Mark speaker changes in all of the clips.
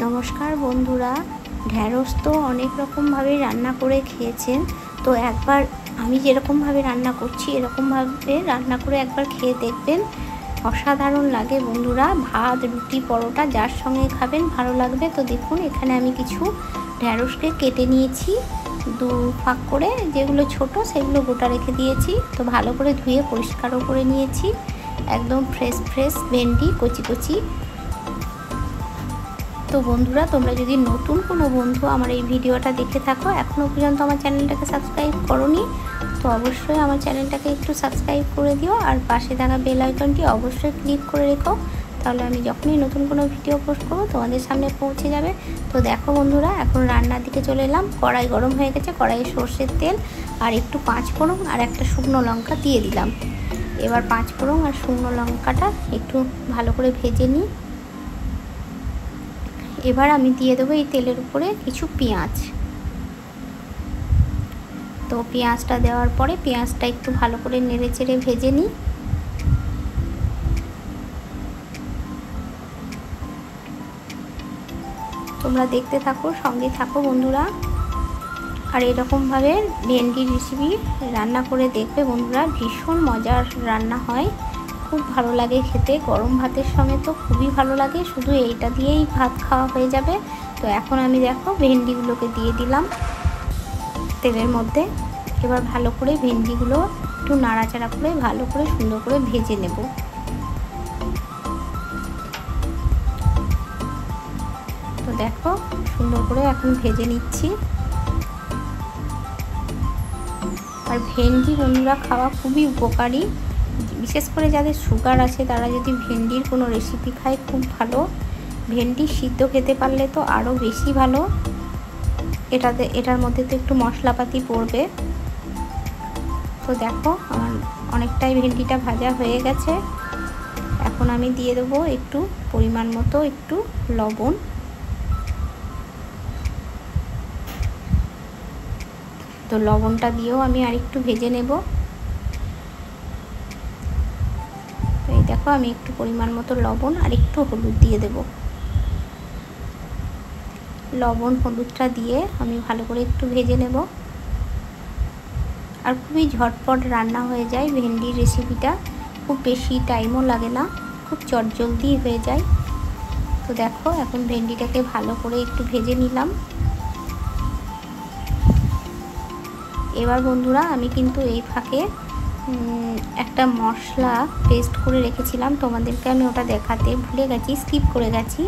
Speaker 1: নমস্কার বন্ধুরা, ঢ্যাঁড়স তো অনেক রকমভাবে রান্না করে খেয়েছেন। তো একবার আমি যেরকমভাবে রান্না করছি এরকমভাবে রান্না করে একবার খেয়ে দেখবেন, অসাধারণ লাগে বন্ধুরা। ভাত, রুটি, পরোটা যার সঙ্গে খাবেন ভালো লাগবে। তো দেখুন, এখানে আমি কিছু ঢ্যাঁড়সকে কেটে নিয়েছি দু ফাঁক করে, যেগুলো ছোট সেগুলো গোটা রেখে দিয়েছি। তো ভালো করে ধুয়ে পরিষ্কারও করে নিয়েছি, একদম ফ্রেশ ফ্রেশ ভেন্ডি কচি কচি। তো বন্ধুরা, তোমরা যদি নতুন কোনো বন্ধু আমার এই ভিডিওটা দেখে থাকো, এখনও পর্যন্ত আমার চ্যানেলটাকে সাবস্ক্রাইব করোনি, তো অবশ্যই আমার চ্যানেলটাকে একটু সাবস্ক্রাইব করে দিও, আর পাশে থাকা বেল আইকনটি অবশ্যই ক্লিক করে রেখো। তাহলে আমি যখনই নতুন কোনো ভিডিও পোস্ট করবো তোমাদের সামনে পৌঁছে যাবে। তো দেখো বন্ধুরা, এখন রান্নার দিকে চলে এলাম। কড়াই গরম হয়ে গেছে, কড়াইয়ে সর্ষের তেল আর একটু পাঁচফোড়ন আর একটা শুকনো লঙ্কা দিয়ে দিলাম। এবার পাঁচফোড়ন আর শুকনো লঙ্কাটা একটু ভালো করে ভেজে নিই। এবার আমি দিয়ে দেবো এই তেলের উপরে কিছু পেঁয়াজ। তো পেঁয়াজটা দেওয়ার পরে পেঁয়াজটা একটু ভালো করে নেড়ে চেড়ে ভেজে নিই। তোমরা দেখতে থাকো, সঙ্গে থাকো বন্ধুরা। আর এরকমভাবে ভেন্ডির রেসিপি রান্না করে দেখবে বন্ধুরা, ভীষণ মজার রান্না হয়, খুব ভালো লাগে খেতে। গরম ভাতের সঙ্গে তো খুবই ভালো লাগে, শুধু এইটা দিয়েই ভাত খাওয়া হয়ে যাবে। তো এখন আমি দেখো ভেন্ডিগুলোকে দিয়ে দিলাম তেলের মধ্যে। এবার ভালো করে ভেন্ডিগুলো একটু নাড়াচাড়া করে ভালো করে সুন্দর করে ভেজে নেব। তো দেখো সুন্দর করে এখন ভেজে নিচ্ছি। আর ভেন্ডি বন্ধুরা খাওয়া খুবই উপকারী, বিশেষ করে যাদের সুগার আছে তারা যদি ভেন্ডির কোনো রেসিপি খায় খুব ভালো। ভেন্ডি সিদ্ধ খেতে পারলে তো আরও বেশি ভালো। এটার মধ্যে তো একটু মশলাপাতি পড়বে। তো দেখো আমার অনেকটাই ভেন্ডিটা ভাজা হয়ে গেছে। এখন আমি দিয়ে দেবো একটু পরিমাণ মতো একটু লবণ। তো লবণটা দিয়েও আমি আরেকটু ভেজে নেব। তো এই দেখো আমি একটু পরিমাণ মতো লবণ আর একটু হলুদ দিয়ে দেব। লবণ হলুদটা দিয়ে আমি ভালো করে একটু ভেজে নেব। আর খুবই ঝটপট রান্না হয়ে যায় ভেন্ডির রেসিপিটা, খুব বেশি টাইমও লাগে না, খুব চটজলদি হয়ে যায়। তো দেখো এখন ভেন্ডিটাকে ভালো করে একটু ভেজে নিলাম। এবার বন্ধুরা আমি কিন্তু এই ফাঁকে একটা মশলা পেস্ট করে রেখেছিলাম, তোমাদেরকে আমি ওটা দেখাতে ভুলে গেছি, স্কিপ করে গেছি।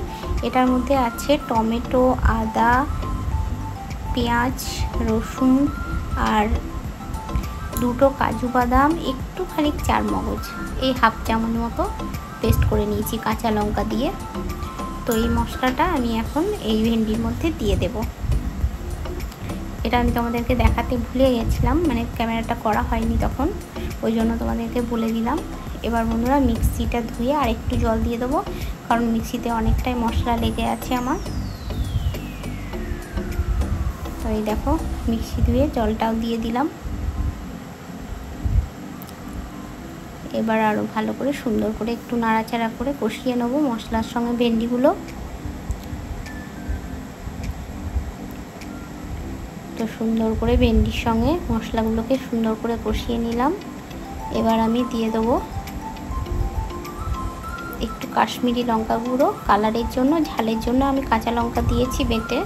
Speaker 1: এটার মধ্যে আছে টমেটো, আদা, পেঁয়াজ, রসুন আর দুটো কাজু বাদাম, একটুখানি চারমগজ, এই হাফ চামচ মতো পেস্ট করে নিয়েছি কাঁচা লঙ্কা দিয়ে। তো এই মশলাটা আমি এখন এই ভেন্ডির মধ্যে দিয়ে দেব। এটা আমি তোমাদেরকে দেখাতে ভুলে গেছিলাম, মানে ক্যামেরাটা করা হয়নি তখন, ওই জন্য তোমাদেরকে বলে দিলাম। এবার বন্ধুরা মিক্সিটা ধুয়ে আর একটু জল দিয়ে দেবো, কারণ মিক্সিতে অনেকটাই মশলা লেগে আছে আমার। তো এই দেখো মিক্সি ধুয়ে জলটাও দিয়ে দিলাম। এবার আরও ভালো করে সুন্দর করে একটু নাড়াচাড়া করে কষিয়ে নেব মশলার সঙ্গে ভেন্ডিগুলো। তো সুন্দর করে ভেন্ডির সঙ্গে মশলাগুলোকে সুন্দর করে কষিয়ে নিলাম। এবার আমি দিয়ে দেবো একটু কাশ্মীরি লঙ্কা গুঁড়ো, কালারের জন্য, ঝালের জন্য আমি কাঁচা লঙ্কা দিয়েছি বেটে।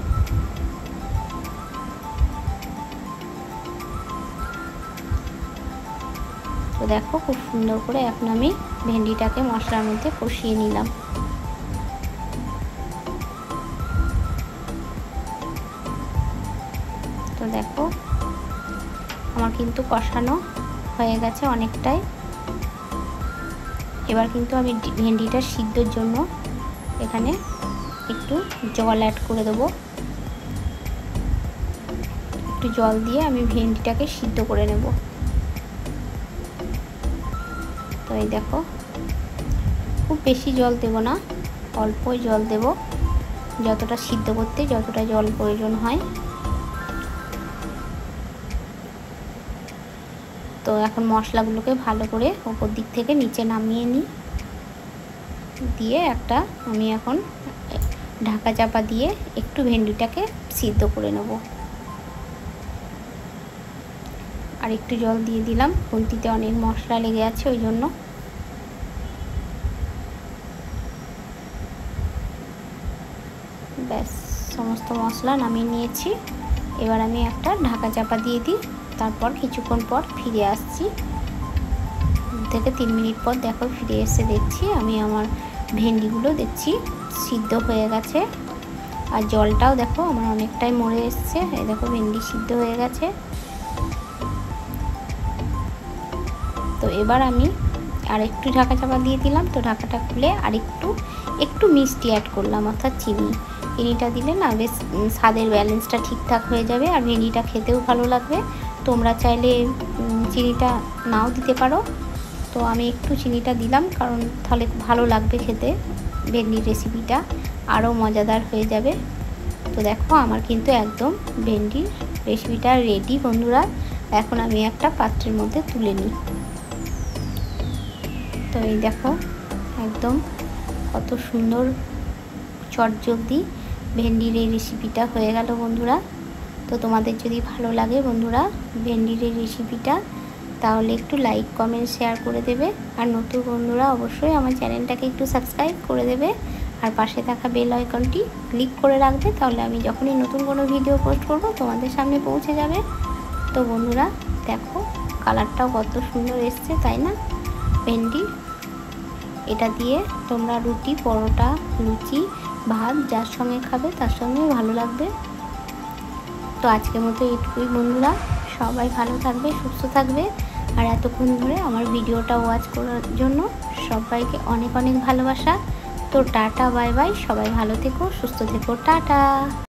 Speaker 1: তো দেখো খুব সুন্দর করে এখন আমি ভেন্ডিটাকে মশলার মধ্যে কষিয়ে নিলাম। তো দেখো আমার কিন্তু কষানো হয়ে গেছে অনেকটাই। এবার কিন্তু আমি ভেন্ডিটা সিদ্ধর জন্য এখানে একটু জল অ্যাড করে দেবো। একটু জল দিয়ে আমি ভেন্ডিটাকে সিদ্ধ করে নেব। তো এই দেখো খুব বেশি জল দেব না, অল্পই জল দেব, যতটা সিদ্ধ করতে যতটা জল প্রয়োজন হয়। তো এখন মশলাগুলোকে ভালো করে ওপর দিক থেকে নিচে নামিয়ে নিই, দিয়ে আমি এখন ঢাকা চাপা দিয়ে একটু ভেন্ডিটাকে সিদ্ধ করে নেব। আর একটু জল দিয়ে দিলাম, খুন্তিতে অনেক মশলা লেগে আছে ওই জন্য। ব্যাস, সমস্ত মশলা নামিয়ে নিয়েছি। এবার আমি একটা ঢাকা চাপা দিয়ে দিই, তারপর কিছুক্ষণ পর ফিরে আসছি। 2 থেকে 3 মিনিট পর দেখো ফিরে এসে দেখছি আমি আমার ভেন্ডিগুলো দেখছি সিদ্ধ হয়ে গেছে। আর জলটাও দেখো আমার অনেকটাই মরে এসছে। এই দেখো ভেন্ডি সিদ্ধ হয়ে গেছে। তো এবার আমি আর একটু ঢাকা চাপা দিয়ে দিলাম। তো ঢাকাটা খুলে আর একটু মিষ্টি অ্যাড করলাম, অর্থাৎ চিনিটা দিলে না বেশ স্বাদের ব্যালেন্সটা ঠিকঠাক হয়ে যাবে আর ভেন্ডিটা খেতেও ভালো লাগবে। তোমরা চাইলে চিনিটা নাও দিতে পারো, তো আমি একটু চিনিটা দিলাম কারণ তাহলে ভালো লাগবে খেতে, ভেন্ডির রেসিপিটা আরও মজাদার হয়ে যাবে। তো দেখো আমার কিন্তু একদম ভেন্ডির রেসিপিটা রেডি বন্ধুরা। এখন আমি একটা পাত্রের মধ্যে তুলে নিই। তো এই দেখো একদম কত সুন্দর চটজলদি ভেন্ডির এই রেসিপিটা হয়ে গেল বন্ধুরা। তো তোমাদের যদি ভালো লাগে বন্ধুরা ভেন্ডির এই রেসিপিটা, তাহলে একটু লাইক কমেন্ট শেয়ার করে দেবে। আর নতুন বন্ধুরা অবশ্যই আমার চ্যানেলটাকে একটু সাবস্ক্রাইব করে দেবে আর পাশে থাকা বেল আইকনটি ক্লিক করে রাখবে, তাহলে আমি যখনই নতুন কোনো ভিডিও পোস্ট করব তোমাদের সামনে পৌঁছে যাবে। তো বন্ধুরা দেখো কালারটাও কত সুন্দর এসছে, তাই না? ভেন্ডি এটা দিয়ে তোমরা রুটি, পরোটা, লুচি, ভাত যার সঙ্গে খাবে তার সঙ্গে ভালো লাগবে। তো আজকের মতো এইটুকুই বন্ধুরা, সবাই ভালো থাকবে, সুস্থ থাকবে। আর এতক্ষণ ধরে আমার ভিডিওটা ওয়াচ করার জন্য সবাইকে অনেক অনেক ভালোবাসা। তো টাটা, বাই বাই, সবাই ভালো থেকো, সুস্থ থেকো, টাটা।